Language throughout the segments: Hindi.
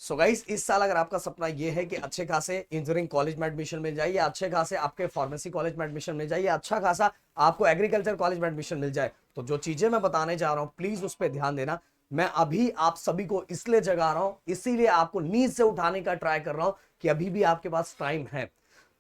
सो गाइस, इस साल अगर आपका सपना ये है कि अच्छे खासे इंजीनियरिंग कॉलेज में एडमिशन मिल जाए, या अच्छे खासे आपके फार्मेसी कॉलेज में एडमिशन मिल जाए, या अच्छा खासा आपको एग्रीकल्चर कॉलेज में एडमिशन मिल जाए, तो जो चीजें मैं बताने जा रहा हूं प्लीज उस पर ध्यान देना। मैं अभी आप सभी को इसलिए जगा रहा हूं, इसीलिए आपको नींद से उठाने का ट्राई कर रहा हूं कि अभी भी आपके पास टाइम है।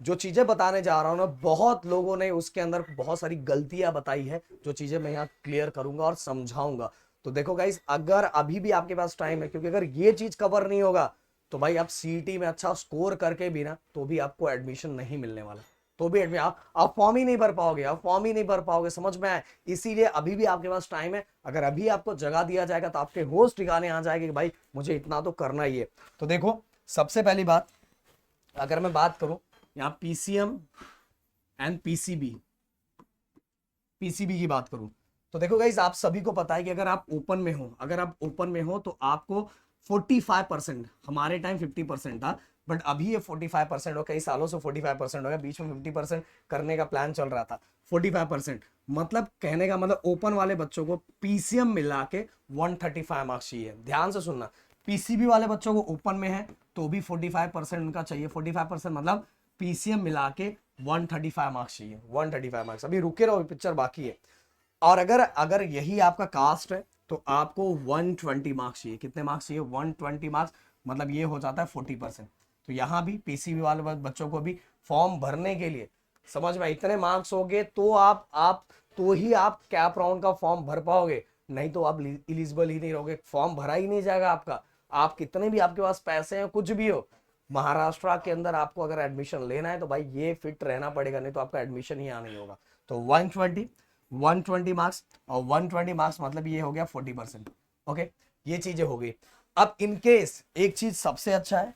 जो चीजें बताने जा रहा हूं ना, बहुत लोगों ने उसके अंदर बहुत सारी गलतियां बताई है, जो चीजें मैं यहाँ क्लियर करूंगा और समझाऊंगा। तो देखो गाइस, अगर अभी भी आपके पास टाइम है, क्योंकि अगर ये चीज कवर नहीं होगा तो भाई आप सीईटी में अच्छा स्कोर करके भी ना तो भी आपको एडमिशन नहीं मिलने वाला। तो भी एडमिशन आप फॉर्म ही नहीं भर पाओगे, आप फॉर्म ही नहीं भर पाओगे, समझ में आए। इसीलिए अभी भी आपके पास टाइम है। अगर अभी आपको जगह दिया जाएगा तो आपके होश ठिकाने आ जाएंगे कि भाई मुझे इतना तो करना ही है। तो देखो, सबसे पहली बात, अगर मैं बात करूं यहाँ पीसीएम एंड पीसीबी, पीसीबी की बात करूं, तो देखो गाइज, आप सभी को पता है कि अगर आप ओपन में हो, अगर आप ओपन में हो तो आपको 45%, हमारे टाइम 50% था, बट अभी ये 45% हो, कई सालों से 45% हो गया, बीच में 50% करने का प्लान चल रहा था। 45% मतलब कहने का मतलब ओपन वाले बच्चों को पीसीएम मिला के 135 मार्क्स चाहिए। ध्यान से सुनना, पीसीबी वाले बच्चों को ओपन में है तो भी 45% उनका चाहिए। 45% मतलब पीसीएम मिला के 135 मार्क्स चाहिए। 135 मार्क्स, अभी रुके रहो, पिक्चर बाकी है। और अगर अगर यही आपका कास्ट है तो आपको 120 मार्क्स चाहिए। कितने मार्क्स चाहिए? 120 मार्क्स, मतलब ये हो जाता है 40%। तो यहां भी पीसीबी वाले बच्चों को भी फॉर्म भरने के लिए, समझ में, इतने मार्क्स हो गए तो आप तो ही आप कैप राउंड का फॉर्म भर पाओगे, नहीं तो आप इलिजिबल ही नहीं रहोगे, फॉर्म भरा ही नहीं जाएगा आपका। आप कितने भी आपके पास पैसे हैं, कुछ भी हो, महाराष्ट्र के अंदर आपको अगर एडमिशन लेना है तो भाई ये फिट रहना पड़ेगा, नहीं तो आपका एडमिशन ही यहाँ नहीं होगा। तो 120 मार्क्स, और 120 मार्क्स मतलब ये हो गया 40%। ओके, ये चीजें हो गई। अब इनकेस एक चीज सबसे अच्छा है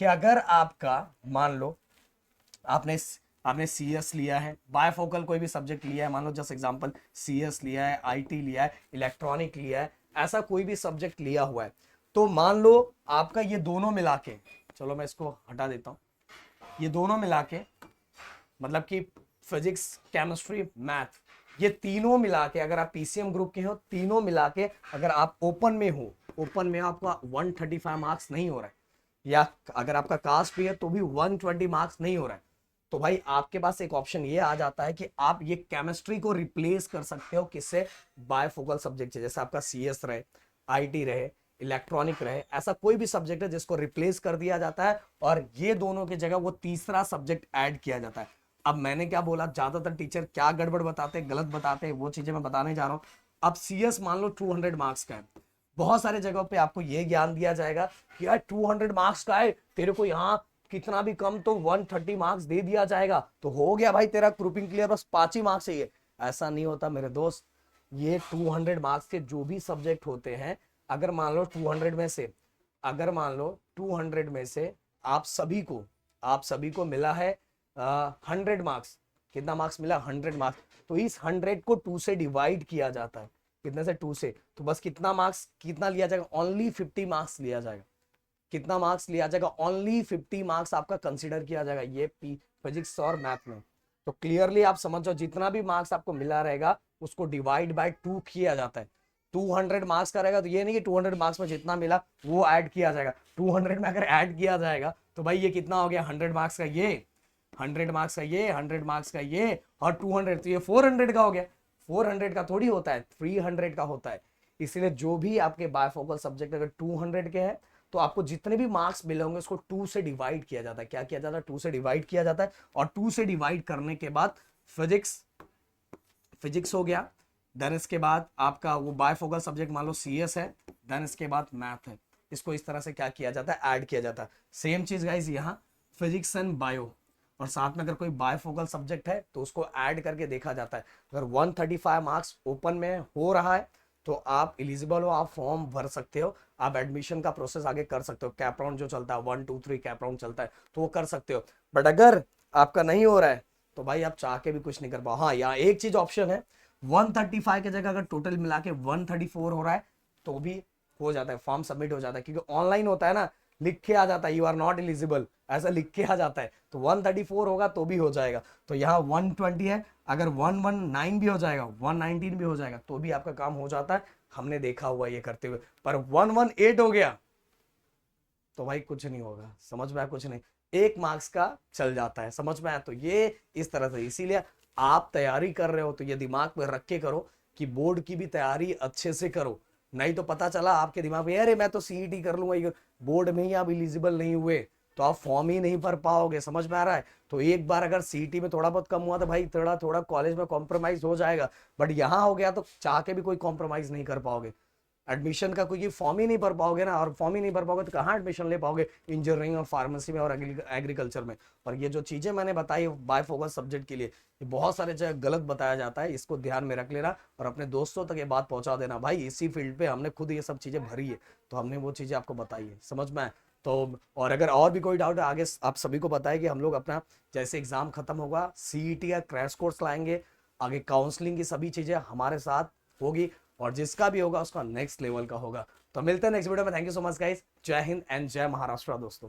कि अगर आपका, मान लो आपने आपने सीएस लिया है, बायफोकल कोई भी सब्जेक्ट लिया है, मान लो जस्ट एग्जांपल सीएस लिया है, आईटी लिया है, इलेक्ट्रॉनिक लिया है, ऐसा कोई भी सब्जेक्ट लिया हुआ है, तो मान लो आपका ये दोनों मिला के, चलो मैं इसको हटा देता हूं, ये दोनों मिला के मतलब कि फिजिक्स, केमिस्ट्री, मैथ, ये तीनों मिला के अगर आप पीसीएम ग्रुप के हो, तीनों मिला के अगर आप ओपन में हो, ओपन में आपका 135 मार्क्स नहीं हो रहा है, या अगर आपका कास्ट भी है तो भी 120 मार्क्स नहीं हो रहा है, तो भाई आपके पास एक ऑप्शन ये आ जाता है कि आप ये केमिस्ट्री को रिप्लेस कर सकते हो किससे? बायफोकल सब्जेक्ट से। जैसे आपका सीएस रहे, आईटी रहे, इलेक्ट्रॉनिक रहे, ऐसा कोई भी सब्जेक्ट है जिसको रिप्लेस कर दिया जाता है और ये दोनों की जगह वो तीसरा सब्जेक्ट ऐड किया जाता है। अब मैंने क्या बोला, ज्यादातर टीचर क्या गड़बड़ बताते हैं, गलत बताते हैं, वो चीजें मैं बताने जा रहा हूं। अब सीएस मान लो 200 मार्क्स का है, बहुत सारे जगहों पे आपको ये ज्ञान दिया जाएगा कि यार 200 मार्क्स का है, तेरे को यहाँ कितना भी कम तो 130 मार्क्स दे दिया जाएगा तो हो गया भाई तेरा ग्रुपिंग क्लियर, बस 5 ही मार्क्स चाहिए। ऐसा नहीं होता मेरे दोस्त। ये 200 मार्क्स के जो भी सब्जेक्ट होते हैं, अगर मान लो 200 में से, अगर मान लो 200 में से आप सभी को मिला है 100 मार्क्स, कितना मार्क्स मिला? 100 मार्क्स। तो इस 100 को 2 से डिवाइड किया जाता है। कितने से? 2 से। तो बस कितना मार्क्स, कितना लिया जाएगा? ओनली 50 मार्क्स लिया जाएगा। कितना मार्क्स लिया जाएगा? ओनली 50 मार्क्स आपका कंसीडर किया जाएगा ये फिजिक्स और मैथ में। तो क्लियरली आप समझ जाओ, जितना भी मार्क्स आपको मिला रहेगा उसको डिवाइड बाय 2 किया जाता है। 200 मार्क्स का रहेगा तो ये नहीं कि 200 मार्क्स में जितना मिला वो ऐड किया जाएगा। 200 में अगर ऐड किया जाएगा तो भाई ये कितना हो गया? 100 मार्क्स का ये, 100 मार्क्स का ये, 100 मार्क्स का ये, और 200, तो ये 400 का हो गया। 400 का थोड़ी होता है, 300 का होता है। इसलिए जो भी आपके बायफोकल सब्जेक्ट अगर 200 के हैं तो आपको जितने भी मार्क्स मिले होंगे उसको 2 से डिवाइड किया जाता है। क्या किया जाता है? 2 से डिवाइड किया जाता है। और 2 से डिवाइड करने के बाद फिजिक्स, फिजिक्स हो गया, देन इसके बाद आपका वो बायफोकल सब्जेक्ट मान लो सीएस है, देन इसके बाद मैथ है। इसको इस तरह से क्या किया जाता है? ऐड किया जाता है। सेम चीज गाइस यहाँ फिजिक्स एंड बायो, और साथ में अगर कोई बायफोकल सब्जेक्ट है तो उसको ऐड करके देखा जाता है। अगर 135 मार्क्स ओपन में हो रहा है तो आप एलिजिबल हो, आप फॉर्म भर सकते हो, आप एडमिशन का प्रोसेस आगे कर सकते हो। कैप राउंड जो चलता है 1 2 3 कैप राउंड चलता है तो वो कर सकते हो। बट अगर आपका नहीं हो रहा है तो भाई आप चाह के भी कुछ नहीं कर पाओ। हाँ, यहाँ एक चीज ऑप्शन है, 135 की जगह अगर टोटल मिला के 134 हो रहा है तो भी हो जाता है, फॉर्म सबमिट हो जाता है, क्योंकि ऑनलाइन होता है ना, लिख के आ जाता है यू आर नॉट एलिजिबल, ऐसा लिख के आ जाता है। तो 134 होगा तो भी हो जाएगा। तो यहाँ 120 है, अगर 119 भी हो जाएगा, 119 भी हो जाएगा तो भी आपका काम हो जाता है। हमने देखा हुआ ये करते हुए। पर 118 हो गया तो भाई कुछ नहीं होगा, समझ में आया, कुछ नहीं, 1 मार्क्स का चल जाता है, समझ में आया। तो ये इस तरह से, इसीलिए आप तैयारी कर रहे हो तो ये दिमाग में रख के करो कि बोर्ड की भी तैयारी अच्छे से करो। नहीं तो पता चला आपके दिमाग में अरे मैं तो सीईटी कर लूंगा, बोर्ड में ही आप इलिजिबल नहीं हुए तो आप फॉर्म ही नहीं भर पाओगे, समझ में आ रहा है। तो एक बार अगर सीईटी में थोड़ा बहुत कम हुआ तो भाई थोड़ा थोड़ा कॉलेज में कॉम्प्रोमाइज हो जाएगा, बट यहां हो गया तो चाह के भी कोई कॉम्प्रोमाइज नहीं कर पाओगे। एडमिशन का क्योंकि फॉर्म ही नहीं भर पाओगे ना, और फॉर्म ही नहीं भर पाओगे तो कहाँ एडमिशन ले पाओगे इंजीनियरिंग और फार्मेसी में और एग्रीकल्चर में। और ये जो चीजें मैंने बताई बाय फोकस सब्जेक्ट के लिए, ये बहुत सारे जगह गलत बताया जाता है, इसको ध्यान में रख लेना और अपने दोस्तों तक ये बात पहुंचा देना, भाई इसी फील्ड पे हमने खुद ये सब चीजें भरी है तो हमने वो चीजें आपको बताई है, समझ में आए। तो और अगर और भी कोई डाउट है आगे, आप सभी को बताया कि हम लोग अपना जैसे एग्जाम खत्म होगा सीईटी का क्रैश कोर्स लाएंगे, आगे काउंसलिंग की सभी चीजें हमारे साथ होगी, और जिसका भी होगा उसका नेक्स्ट लेवल का होगा। तो मिलते हैं नेक्स्ट वीडियो में। Thank you so much guys, जय हिंद एंड जय महाराष्ट्र दोस्तों।